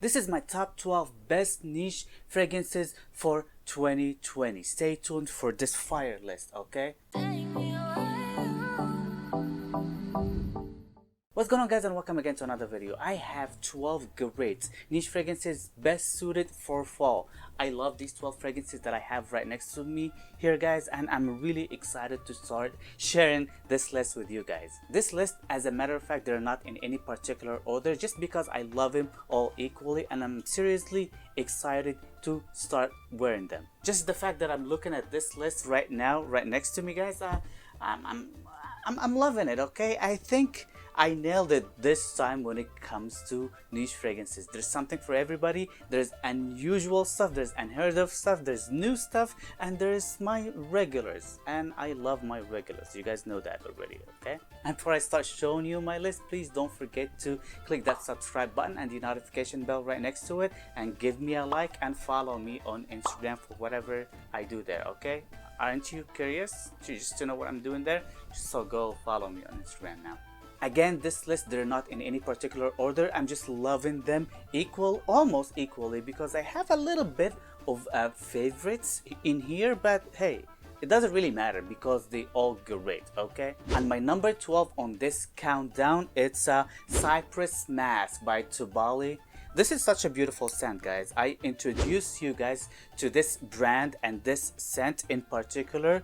This is my top 12 best niche fragrances for 2020. Stay tuned for this fire list, okay? What's going on, guys, and welcome again to another video. I have 12 great niche fragrances best suited for fall. I love these 12 fragrances that I have right next to me here, guys, and I'm really excited to start sharing this list with you guys. This list, as a matter of fact, they're not in any particular order, just because I love them all equally and I'm seriously excited to start wearing them. Just the fact that I'm looking at this list right now, right next to me, guys, I'm loving it, okay? I think I nailed it this time when it comes to niche fragrances. There's something for everybody. There's unusual stuff, there's unheard of stuff, there's new stuff, and there's my regulars. And I love my regulars. You guys know that already, okay? And before I start showing you my list, please don't forget to click that subscribe button and the notification bell right next to it, and give me a like and follow me on Instagram for whatever I do there, okay? Aren't you curious to know what I'm doing there? So go follow me on Instagram now. Again, this list, they're not in any particular order. I'm just loving them almost equally, because I have a little bit of favorites in here, but hey, it doesn't really matter because they all great, okay? And my number 12 on this countdown, it's Cypress Mask by TOBALI. This is such a beautiful scent, guys. I introduced you guys to this brand and this scent in particular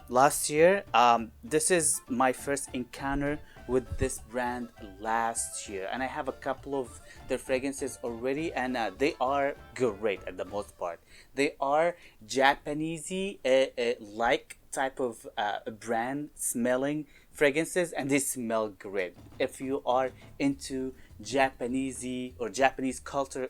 last year. This is my first encounter with this brand last year, and I have a couple of their fragrances already, and they are great at the most part. They are Japanesey like type of brand smelling fragrances, and they smell great. If you are into Japanesey or Japanese culture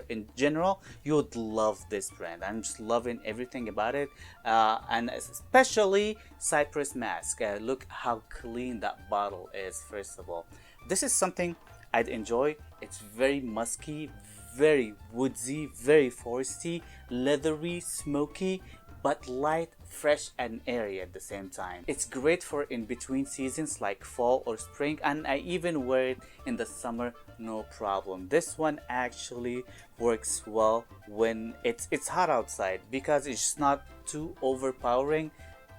in general, you would love this brand. I'm just loving everything about it, and especially Cypress Mask. Look how clean that bottle is. First of all, this is something I'd enjoy. It's very musky, very woodsy, very foresty, leathery, smoky, but light, fresh, and airy at the same time. It's great for in between seasons like fall or spring, and I even wear it in the summer, no problem. This one actually works well when it's hot outside, because it's just not too overpowering,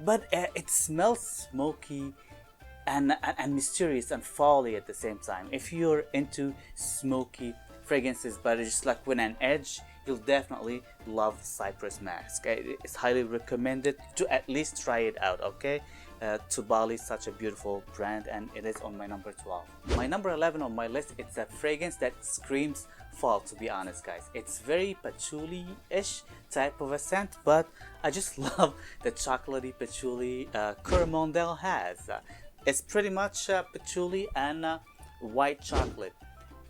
but it smells smoky and mysterious and folly at the same time. If you're into smoky fragrances but it's just like with an edge, you'll definitely love Cypress Mask. It's highly recommended to at least try it out, okay? TOBALI is such a beautiful brand, and it is on my number 12. My number 11 on my list, it's a fragrance that screams fall, to be honest, guys. It's very patchouli-ish type of a scent, but I just love the chocolatey patchouli COROMANDEL has. It's pretty much patchouli and white chocolate.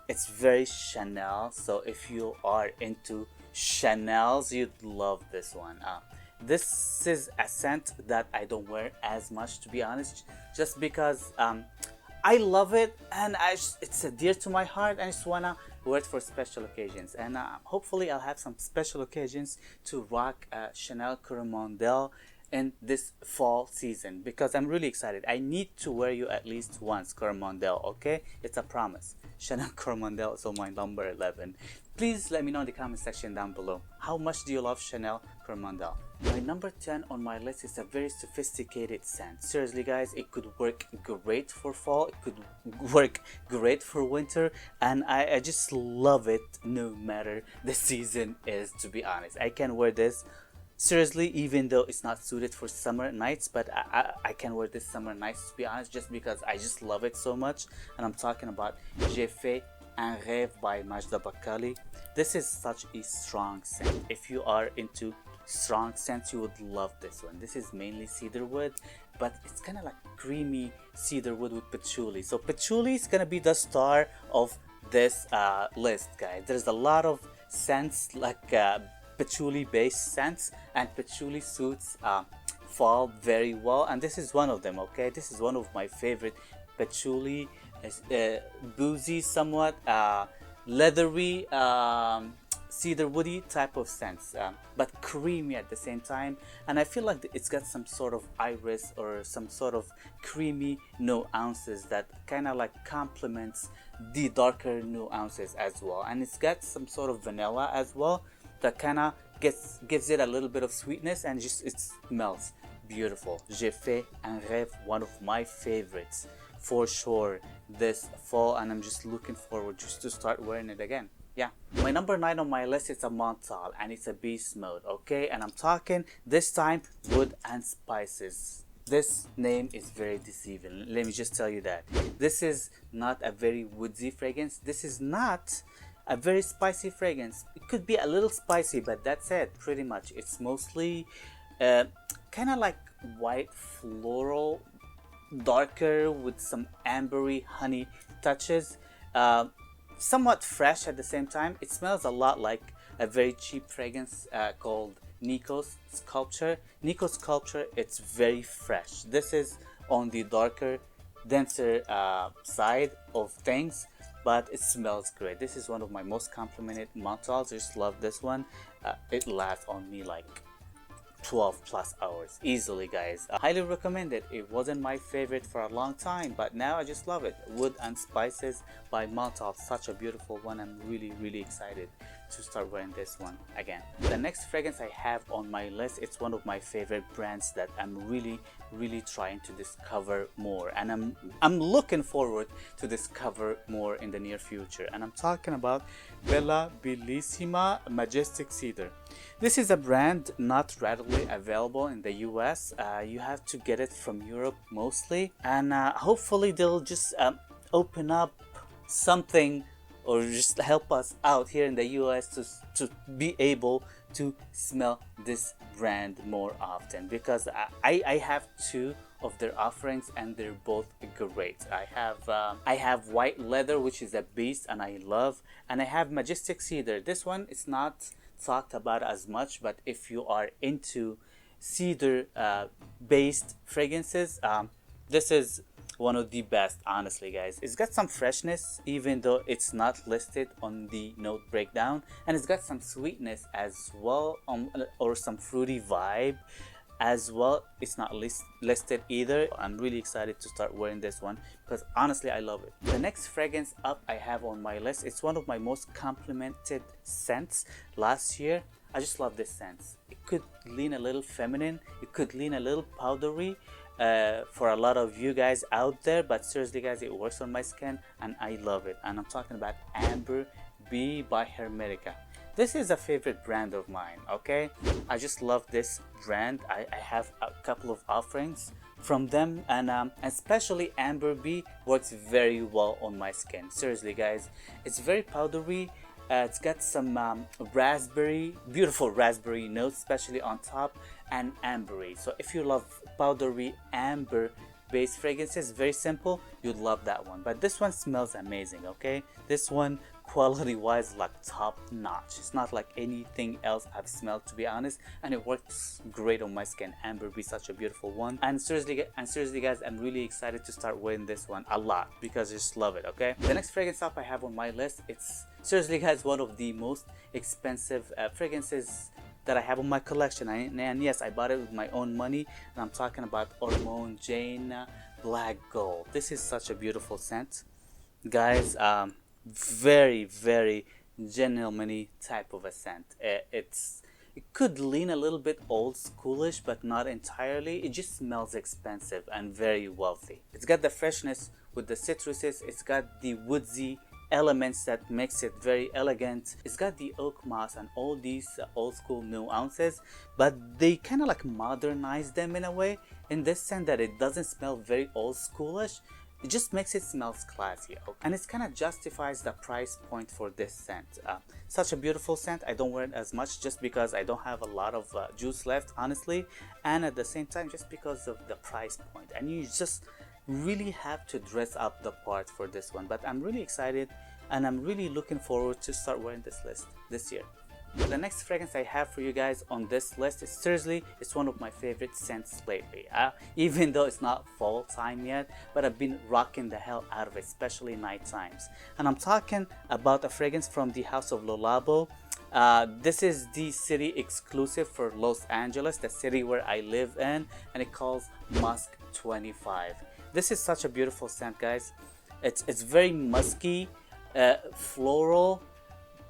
It's very Chanel, so if you are into Chanels, you'd love this one. This is a scent that I don't wear as much, to be honest, just because I love it, and it's dear to my heart, and I just wanna wear it for special occasions. And hopefully I'll have some special occasions to rock Chanel COROMANDEL in this fall season, because I'm really excited. I need to wear you at least once, COROMANDEL, okay? It's a promise. Chanel COROMANDEL is on my number 11. Please let me know in the comment section down below, how much do you love Chanel COROMANDEL? My number 10 on my list is a very sophisticated scent. Seriously, guys, it could work great for fall, it could work great for winter, and I just love it no matter the season is, to be honest. I can wear this seriously, even though it's not suited for summer nights, but I can wear this summer nights, to be honest, just because I just love it so much. And I'm talking about J'ai fait un rêve by MAJESTIC. This is such a strong scent. If you are into strong scents, you would love this one. This is mainly cedarwood, but it's kind of like creamy cedarwood with patchouli. So patchouli is gonna be the star of this list, guys. There's a lot of scents like patchouli based scents, and patchouli suits fall very well, and this is one of them, okay? This is one of my favorite patchouli, boozy, somewhat leathery, cedarwoody type of scents, but creamy at the same time. And I feel like it's got some sort of iris or some sort of creamy no ounces that kind of like complements the darker nuances as well, and it's got some sort of vanilla as well that kind of gives it a little bit of sweetness, and just it smells beautiful. J'ai fait un rêve, one of my favorites for sure this fall, and I'm just looking forward just to start wearing it again. Yeah, my number 9 on my list is a MONTALE, and it's a beast mode, okay? And I'm talking this time wood and spices. This name is very deceiving, let me just tell you that. This is not a very woodsy fragrance. This is not a very spicy fragrance. It could be a little spicy, but that's it pretty much. It's mostly kind of like white floral, darker with some ambery honey touches, somewhat fresh at the same time. It smells a lot like a very cheap fragrance called Nico's Sculpture. Nico's Sculpture, it's very fresh. This is on the darker, denser side of things, but it smells great. This is one of my most complimented MONTALEs. I just love this one. It lasts on me like 12 plus hours easily, guys. I highly recommend it. It wasn't my favorite for a long time, but now I just love it. Wood and Spices by MONTALE, such a beautiful one. I'm really excited to start wearing this one again. The next fragrance I have on my list, it's one of my favorite brands that I'm really trying to discover more, and I'm looking forward to discover more in the near future, and I'm talking about Bellissima Majestic Cedar. This is a brand not readily available in the US. You have to get it from Europe mostly, and hopefully they'll just open up something or just help us out here in the US to be able to smell this brand more often, because I have 2 of their offerings and they're both great. I have white leather, which is a beast and I love, and I have Majestic Cedar. This one is not talked about as much, but if you are into cedar based fragrances, this is one of the best, honestly, guys. It's got some freshness even though it's not listed on the note breakdown, and it's got some sweetness as well, or some fruity vibe as well. It's not listed either. I'm really excited to start wearing this one because honestly I love it. The next fragrance up I have on my list, it's one of my most complimented scents last year. I just love this scent. It could lean a little feminine, it could lean a little powdery for a lot of you guys out there, but seriously guys, it works on my skin and I love it. And I'm talking about AMBERBEE by HERMETICA. This is a favorite brand of mine, okay? I just love this brand. I have a couple of offerings from them, and especially AMBERBEE works very well on my skin. Seriously guys, it's very powdery. It's got some beautiful raspberry notes, especially on top, and ambery. So if you love powdery amber based fragrances, very simple, you'd love that one. But this one smells amazing, okay? This one quality wise, like top notch. It's not like anything else I've smelled, to be honest, and it works great on my skin. AMBERBEE, such a beautiful one. And seriously guys, I'm really excited to start wearing this one a lot because I just love it, okay? The next fragrance up I have on my list, it's seriously guys one of the most expensive fragrances that I have on my collection, and yes, I bought it with my own money, and I'm talking about ORMONDE JAYNE Black Gold. This is such a beautiful scent, guys. Very gentlemanly type of a scent. It could lean a little bit old schoolish, but not entirely. It just smells expensive and very wealthy. It's got the freshness with the citruses. It's got the woodsy elements that makes it very elegant. It's got the oak moss and all these old school nuances, but they kind of like modernize them in a way, in this sense that it doesn't smell very old schoolish. It just makes it smells classy, and it kind of justifies the price point for this scent. Such a beautiful scent. I don't wear it as much just because I don't have a lot of juice left, honestly, and at the same time just because of the price point, and you just really have to dress up the part for this one. But I'm really excited and I'm really looking forward to start wearing this list this year. The next fragrance I have for you guys on this list is seriously, it's one of my favorite scents lately. Even though it's not fall time yet, but I've been rocking the hell out of it, especially night times. And I'm talking about a fragrance from the house of LABO. This is the city exclusive for Los Angeles, the city where I live in, and it calls MUSC 25. This is such a beautiful scent, guys. It's very musky, floral,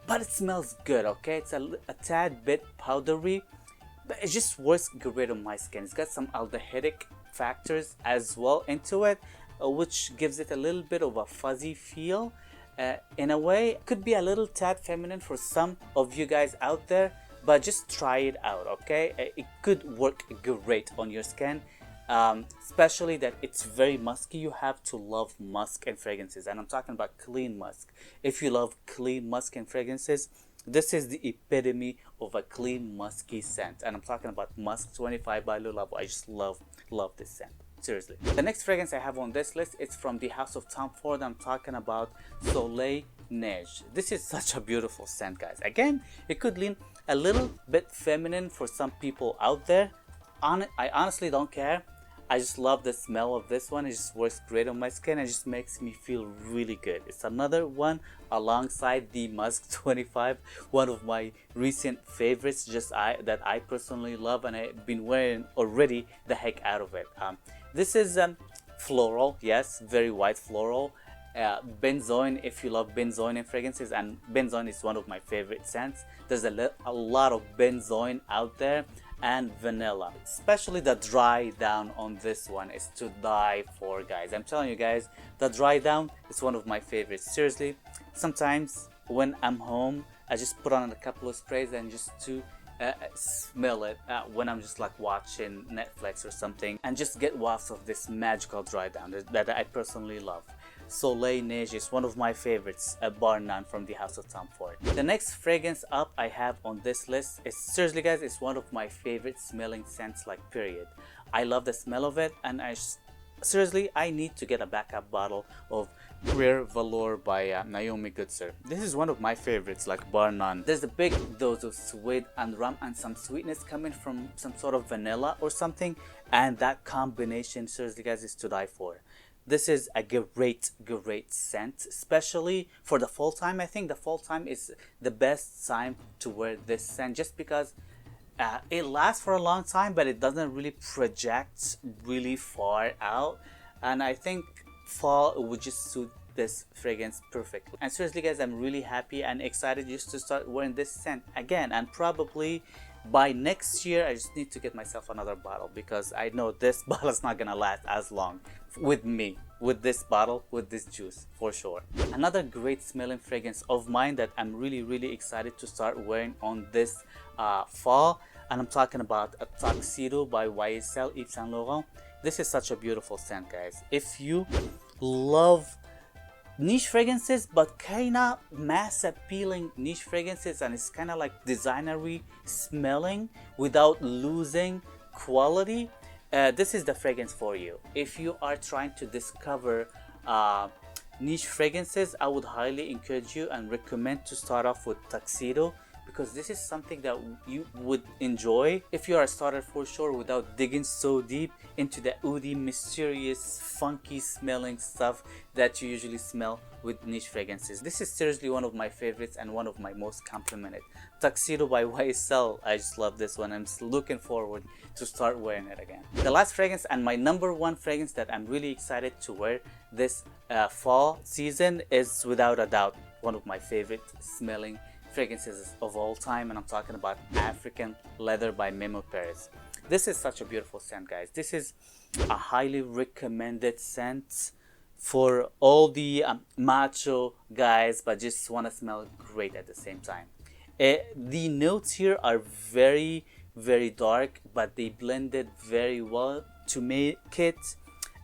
but it smells good. Okay, it's a tad bit powdery, but it just works great on my skin. It's got some aldehydic factors as well into it, which gives it a little bit of a fuzzy feel. In a way, could be a little tad feminine for some of you guys out there, but just try it out, okay? It could work great on your skin, especially that it's very musky. You have to love musk and fragrances, and I'm talking about clean musk. If you love clean musk and fragrances, this is the epitome of a clean musky scent, and I'm talking about Musk 25 by LABO. I just love this scent. Seriously. The next fragrance I have on this list is from the house of Tom Ford. I'm talking about SOLEIL NEIGE. This is such a beautiful scent, guys. Again, it could lean a little bit feminine for some people out there. I honestly don't care. I just love the smell of this one. It just works great on my skin. It just makes me feel really good. It's another one alongside the Musk 25, one of my recent favorites, that I personally love, and I've been wearing already the heck out of it. This is floral, yes, very white floral. Benzoin, if you love benzoin and fragrances, and benzoin is one of my favorite scents. There's a lot of benzoin out there, and vanilla. Especially the dry down on this one is to die for, guys. I'm telling you guys, the dry down is one of my favorites. Seriously, sometimes when I'm home, I just put on a couple of sprays and just to smell it when I'm just like watching Netflix or something, and just get wafts of this magical dry down that I personally love. SOLEIL NEIGE is one of my favorites, bar none, from the house of Tom Ford. The next fragrance up I have on this list is, seriously guys, it's one of my favorite smelling scents, like period. I love the smell of it, and seriously, I need to get a backup bottle of CUIR VELOURS by NAOMI GOODSIR. This is one of my favorites, like bar none. There's a big dose of sweet and rum and some sweetness coming from some sort of vanilla or something, and that combination, seriously guys, is to die for. This is a great scent, especially for the fall time. I think the fall time is the best time to wear this scent, just because it lasts for a long time, but it doesn't really project really far out, and I think fall would just suit this fragrance perfectly. And seriously guys, I'm really happy and excited just to start wearing this scent again, and probably by next year I just need to get myself another bottle, because I know this bottle is not gonna last as long with me, with this bottle, with this juice, for sure. Another great smelling fragrance of mine that I'm really excited to start wearing on this fall, and I'm talking about a TUXEDO by YSL Yves Saint Laurent. This is such a beautiful scent, guys. If you love niche fragrances, but kinda mass appealing niche fragrances, and it's kinda like designery smelling without losing quality, this is the fragrance for you. If you are trying to discover niche fragrances, I would highly encourage you and recommend to start off with TUXEDO, because this is something that you would enjoy if you are a starter, for sure, without digging so deep into the oody, mysterious, funky smelling stuff that you usually smell with niche fragrances. This is seriously one of my favorites and one of my most complimented. TUXEDO by YSL, I just love this one. I'm looking forward to start wearing it again. The last fragrance, and my number one fragrance that I'm really excited to wear this fall season, is without a doubt one of my favorite smelling fragrances of all time, and I'm talking about African Leather by MEMO. This is such a beautiful scent, guys. This is a highly recommended scent for all the macho guys, but just want to smell great at the same time. The notes here are very dark, but they blended very well to make it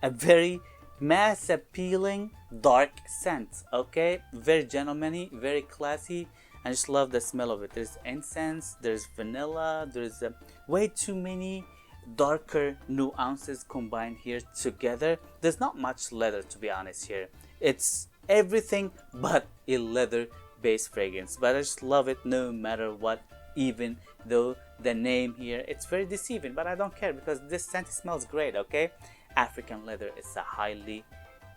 a very mass appealing dark scent. Okay, very gentleman-y, very classy. I just love the smell of it. There's incense, there's vanilla, there's way too many darker nuances combined here together. There's not much leather, to be honest, here. It's everything but a leather based fragrance, but I just love it no matter what, even though the name here, it's very deceiving, but I don't care, because this scent smells great. Okay, African Leather is a highly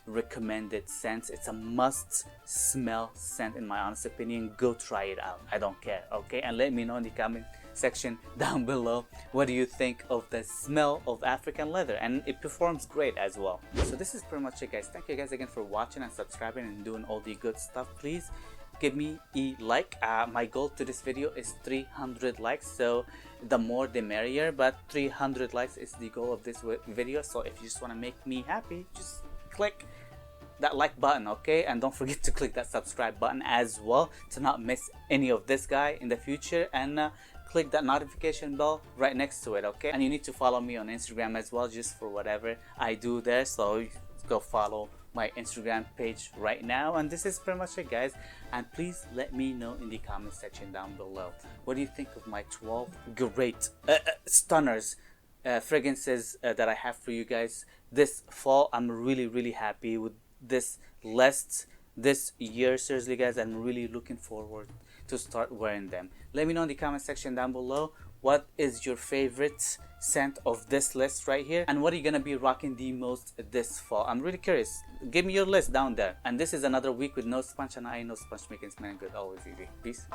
recommended scents. It's a must smell scent in my honest opinion. Go try it out. I don't care, okay? And let me know in the comment section down below what do you think of the smell of African leather, and it performs great as well. So this is pretty much it, guys. Thank you guys again for watching and subscribing and doing all the good stuff. Please give me a like. My goal to this video is 300 likes, so the more the merrier, but 300 likes is the goal of this video. So if you just want to make me happy, just click that like button, okay? And don't forget to click that subscribe button as well to not miss any of this guy in the future, and click that notification bell right next to it, okay? And you need to follow me on Instagram as well, just for whatever I do there. So go follow my Instagram page right now. And this is pretty much it, guys. And please let me know in the comment section down below, what do you think of my 12 great stunners fragrances that I have for you guys this fall. I'm really happy with this list this year. Seriously, guys, I'm really looking forward to start wearing them. Let me know in the comment section down below, what is your favorite scent of this list right here, and what are you gonna be rocking the most this fall? I'm really curious. Give me your list down there. And this is another week with no sponge, and I know sponge making smelling good always easy. Peace.